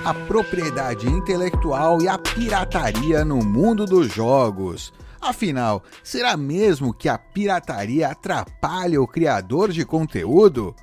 a propriedade intelectual e a pirataria no mundo dos jogos. Afinal, será mesmo que a pirataria atrapalha o criador de conteúdo?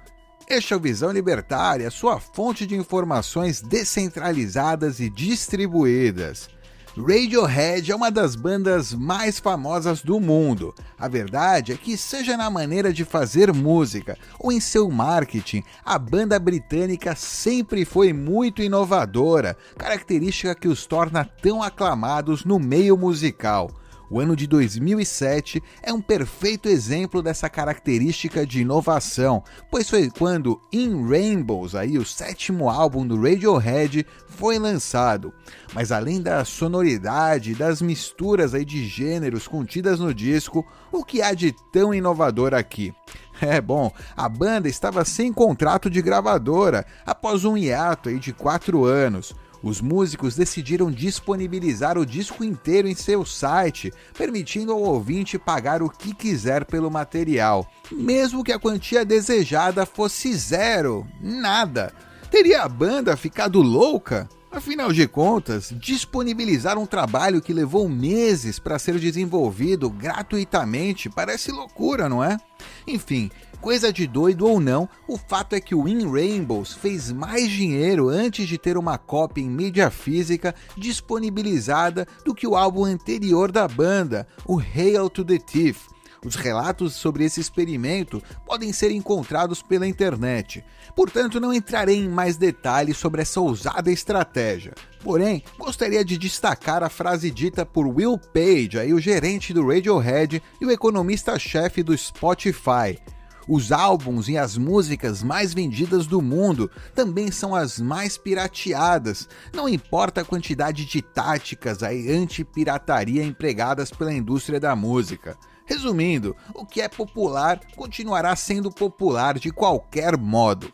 Este é o Visão Libertária, sua fonte de informações descentralizadas e distribuídas. Radiohead é uma das bandas mais famosas do mundo. A verdade é que, seja na maneira de fazer música ou em seu marketing, a banda britânica sempre foi muito inovadora, característica que os torna tão aclamados no meio musical. O ano de 2007 é um perfeito exemplo dessa característica de inovação, pois foi quando In Rainbows, o 7º álbum do Radiohead, foi lançado. Mas além da sonoridade e das misturas de gêneros contidas no disco, o que há de tão inovador aqui? A banda estava sem contrato de gravadora após um hiato de 4 anos. Os músicos decidiram disponibilizar o disco inteiro em seu site, permitindo ao ouvinte pagar o que quiser pelo material, mesmo que a quantia desejada fosse zero, nada. Teria a banda ficado louca? Afinal de contas, disponibilizar um trabalho que levou meses para ser desenvolvido gratuitamente parece loucura, não é? Enfim, coisa de doido ou não, o fato é que o In Rainbows fez mais dinheiro antes de ter uma cópia em mídia física disponibilizada do que o álbum anterior da banda, o Hail to the Thief. Os relatos sobre esse experimento podem ser encontrados pela internet. Portanto, não entrarei em mais detalhes sobre essa ousada estratégia. Porém, gostaria de destacar a frase dita por Will Page, o gerente do Radiohead e o economista-chefe do Spotify. Os álbuns e as músicas mais vendidas do mundo também são as mais pirateadas, não importa a quantidade de táticas anti-pirataria empregadas pela indústria da música. Resumindo, o que é popular continuará sendo popular de qualquer modo.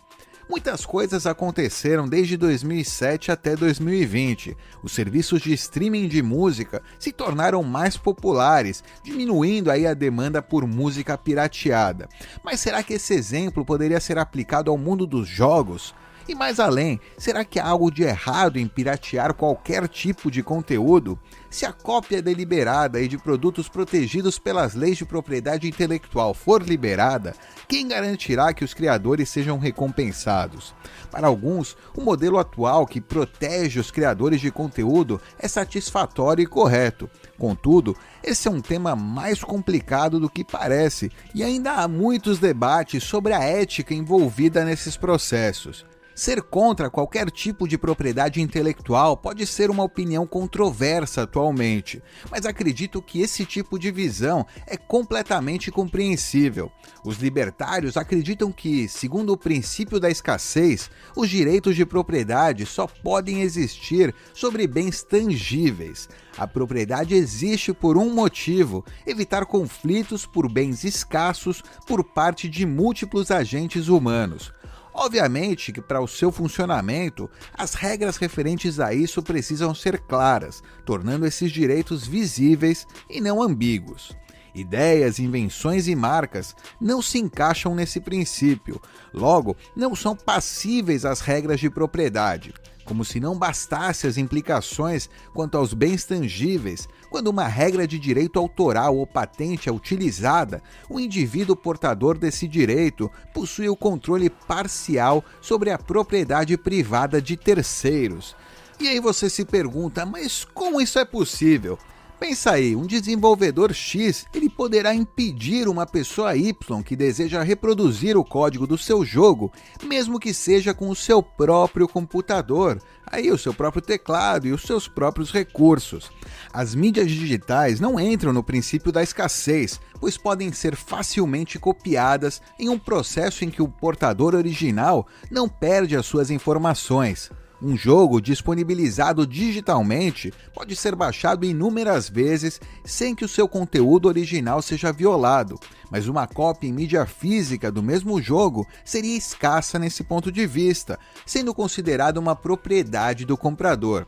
Muitas coisas aconteceram desde 2007 até 2020. Os serviços de streaming de música se tornaram mais populares, diminuindo a demanda por música pirateada. Mas será que esse exemplo poderia ser aplicado ao mundo dos jogos? E mais além, será que há algo de errado em piratear qualquer tipo de conteúdo? Se a cópia deliberada de produtos protegidos pelas leis de propriedade intelectual for liberada, quem garantirá que os criadores sejam recompensados? Para alguns, o modelo atual que protege os criadores de conteúdo é satisfatório e correto. Contudo, esse é um tema mais complicado do que parece, e ainda há muitos debates sobre a ética envolvida nesses processos. Ser contra qualquer tipo de propriedade intelectual pode ser uma opinião controversa atualmente, mas acredito que esse tipo de visão é completamente compreensível. Os libertários acreditam que, segundo o princípio da escassez, os direitos de propriedade só podem existir sobre bens tangíveis. A propriedade existe por um motivo: evitar conflitos por bens escassos por parte de múltiplos agentes humanos. Obviamente que para o seu funcionamento, as regras referentes a isso precisam ser claras, tornando esses direitos visíveis e não ambíguos. Ideias, invenções e marcas não se encaixam nesse princípio, logo, não são passíveis às regras de propriedade. Como se não bastasse as implicações quanto aos bens tangíveis, quando uma regra de direito autoral ou patente é utilizada, o indivíduo portador desse direito possui o controle parcial sobre a propriedade privada de terceiros. E aí você se pergunta, mas como isso é possível? Pensa aí, um desenvolvedor X ele poderá impedir uma pessoa Y que deseja reproduzir o código do seu jogo, mesmo que seja com o seu próprio computador, o seu próprio teclado e os seus próprios recursos. As mídias digitais não entram no princípio da escassez, pois podem ser facilmente copiadas em um processo em que o portador original não perde as suas informações. Um jogo disponibilizado digitalmente pode ser baixado inúmeras vezes sem que o seu conteúdo original seja violado, mas uma cópia em mídia física do mesmo jogo seria escassa nesse ponto de vista, sendo considerada uma propriedade do comprador.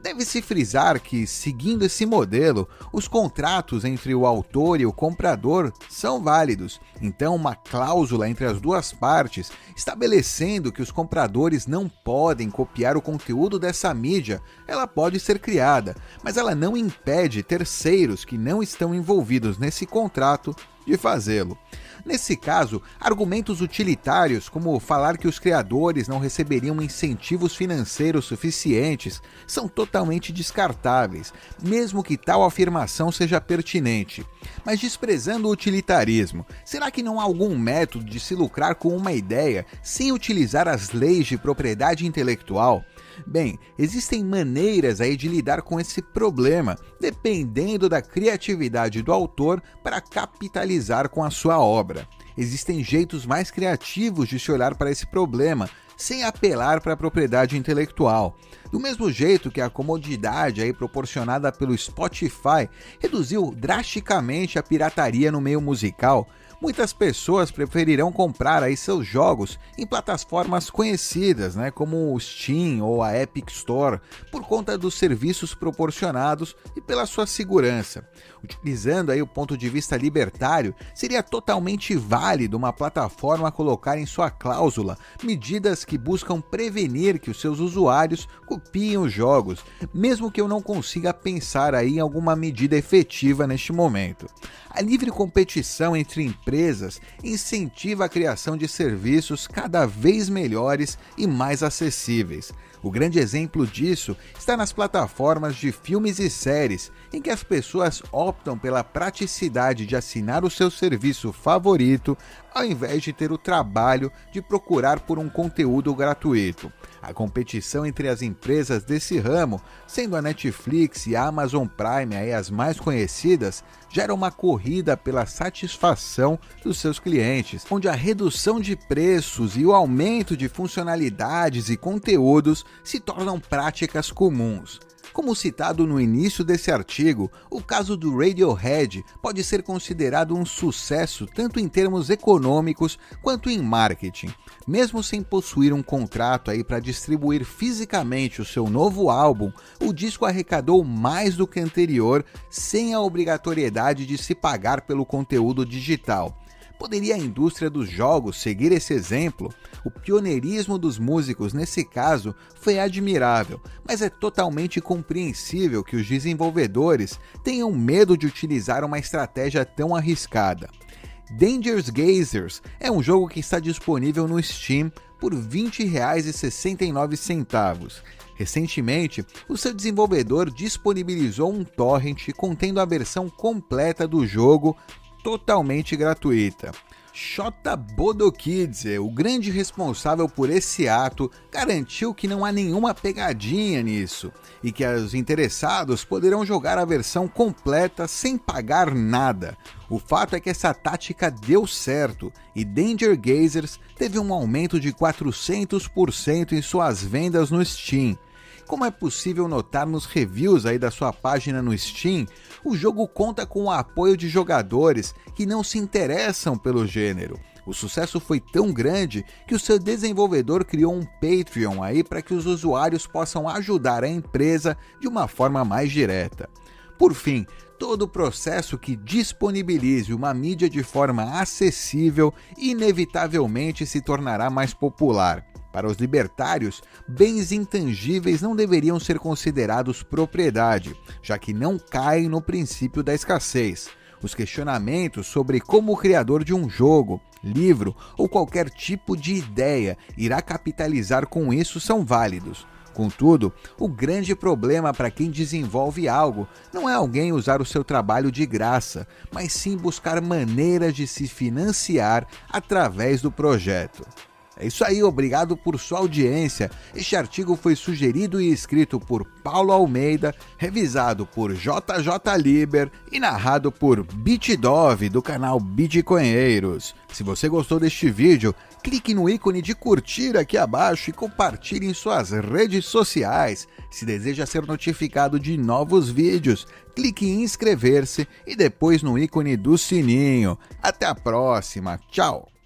Deve-se frisar que, seguindo esse modelo, os contratos entre o autor e o comprador são válidos. Então, uma cláusula entre as duas partes, estabelecendo que os compradores não podem copiar o conteúdo dessa mídia, ela pode ser criada, mas ela não impede terceiros que não estão envolvidos nesse contrato de fazê-lo. Nesse caso, argumentos utilitários, como falar que os criadores não receberiam incentivos financeiros suficientes, são totalmente descartáveis, mesmo que tal afirmação seja pertinente. Mas desprezando o utilitarismo, será que não há algum método de se lucrar com uma ideia sem utilizar as leis de propriedade intelectual? Bem, existem maneiras aí de lidar com esse problema, dependendo da criatividade do autor para capitalizar com a sua obra. Existem jeitos mais criativos de se olhar para esse problema, sem apelar para a propriedade intelectual. Do mesmo jeito que a comodidade aí proporcionada pelo Spotify reduziu drasticamente a pirataria no meio musical, muitas pessoas preferirão comprar aí seus jogos em plataformas conhecidas, como o Steam ou a Epic Store, por conta dos serviços proporcionados e pela sua segurança. Utilizando aí o ponto de vista libertário, seria totalmente válido uma plataforma colocar em sua cláusula medidas que buscam prevenir que os seus usuários copiem os jogos, mesmo que eu não consiga pensar aí em alguma medida efetiva neste momento. A livre competição entre empresas incentiva a criação de serviços cada vez melhores e mais acessíveis. O grande exemplo disso está nas plataformas de filmes e séries, em que as pessoas optam pela praticidade de assinar o seu serviço favorito, ao invés de ter o trabalho de procurar por um conteúdo gratuito. A competição entre as empresas desse ramo, sendo a Netflix e a Amazon Prime aí as mais conhecidas, gera uma corrida pela satisfação dos seus clientes, onde a redução de preços e o aumento de funcionalidades e conteúdos se tornam práticas comuns. Como citado no início desse artigo, o caso do Radiohead pode ser considerado um sucesso tanto em termos econômicos quanto em marketing. Mesmo sem possuir um contrato aí para distribuir fisicamente o seu novo álbum, o disco arrecadou mais do que anterior, sem a obrigatoriedade de se pagar pelo conteúdo digital. Poderia a indústria dos jogos seguir esse exemplo? O pioneirismo dos músicos nesse caso foi admirável, mas é totalmente compreensível que os desenvolvedores tenham medo de utilizar uma estratégia tão arriscada. Dangerous Gazers é um jogo que está disponível no Steam por R$ 20,69. Recentemente, o seu desenvolvedor disponibilizou um torrent contendo a versão completa do jogo totalmente gratuita. Shota Bodokidze, o grande responsável por esse ato, garantiu que não há nenhuma pegadinha nisso e que os interessados poderão jogar a versão completa sem pagar nada. O fato é que essa tática deu certo e Danger Gazers teve um aumento de 400% em suas vendas no Steam. Como é possível notar nos reviews aí da sua página no Steam, o jogo conta com o apoio de jogadores que não se interessam pelo gênero. O sucesso foi tão grande que o seu desenvolvedor criou um Patreon aí para que os usuários possam ajudar a empresa de uma forma mais direta. Por fim, todo processo que disponibilize uma mídia de forma acessível inevitavelmente se tornará mais popular. Para os libertários, bens intangíveis não deveriam ser considerados propriedade, já que não caem no princípio da escassez. Os questionamentos sobre como o criador de um jogo, livro ou qualquer tipo de ideia irá capitalizar com isso são válidos. Contudo, o grande problema para quem desenvolve algo não é alguém usar o seu trabalho de graça, mas sim buscar maneiras de se financiar através do projeto. É isso aí, obrigado por sua audiência. Este artigo foi sugerido e escrito por Paulo Almeida, revisado por JJ Liber e narrado por Bitdove, do canal Bitcoinheiros. Se você gostou deste vídeo, clique no ícone de curtir aqui abaixo e compartilhe em suas redes sociais. Se deseja ser notificado de novos vídeos, clique em inscrever-se e depois no ícone do sininho. Até a próxima, tchau!